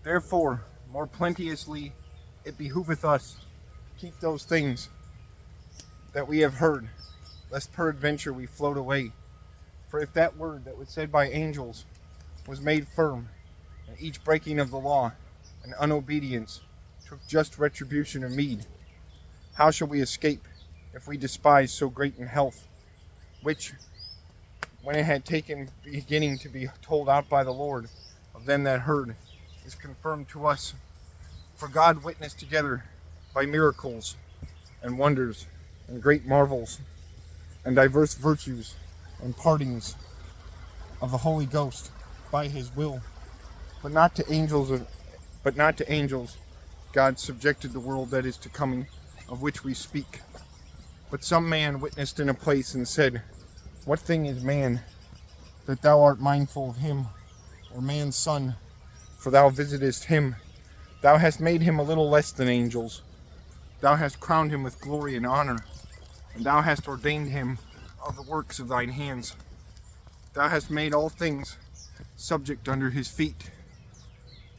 Therefore, more plenteously it behoveth us to keep those things that we have heard, lest peradventure we float away. For if that word that was said by angels was made firm, and each breaking of the law and unobedience took just retribution of meed, how shall we escape if we despise so great an health, which, when it had taken beginning to be told out by the Lord of them that heard, is confirmed to us? For God witnessed together by miracles and wonders and great marvels and diverse virtues and partings of the Holy Ghost by his will, but not to angels God subjected the world that is to coming, of which we speak. But some man witnessed in a place and said, What thing is man, that thou art mindful of him, or man's son, for thou visitest him? Thou hast made him a little less than angels. Thou hast crowned him with glory and honor, and thou hast ordained him of the works of thine hands. Thou hast made all things subject under his feet,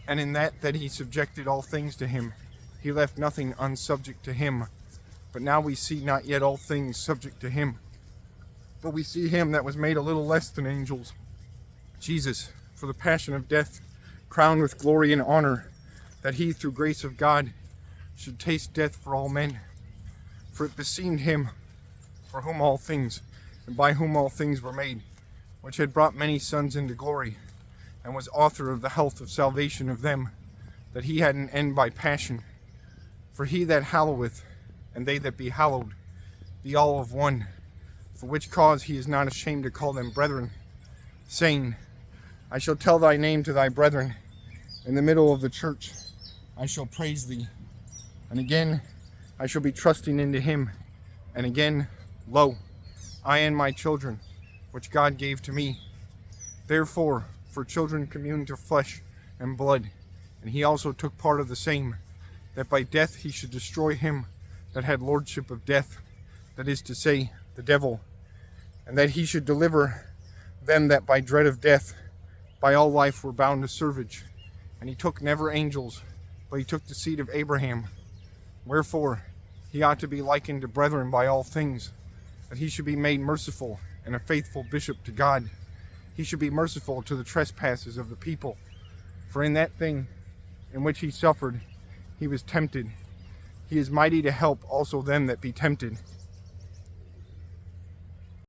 and in that he subjected all things to him, he left nothing unsubject to him. But now we see not yet all things subject to him, but we see him that was made a little less than angels, Jesus, for the passion of death, crowned with glory and honor, that he, through grace of God, should taste death for all men. For it beseemed him, for whom all things, and by whom all things were made, which had brought many sons into glory, and was author of the health of salvation of them, that he had an end by passion. For he that halloweth, and they that be hallowed, be all of one, for which cause he is not ashamed to call them brethren, saying, I shall tell thy name to thy brethren, in the middle of the church I shall praise thee. And again I shall be trusting into him, and again, lo, I and my children, which God gave to me. Therefore, for children commune to flesh and blood, and he also took part of the same, that by death he should destroy him that had lordship of death, that is to say, the devil, and that he should deliver them that by dread of death by all life were bound to servage. And he took never angels, but he took the seed of Abraham. Wherefore he ought to be likened to brethren by all things, that he should be made merciful and a faithful bishop to God. He should be merciful to the trespasses of the people. For in that thing in which he suffered, he was tempted. He is mighty to help also them that be tempted.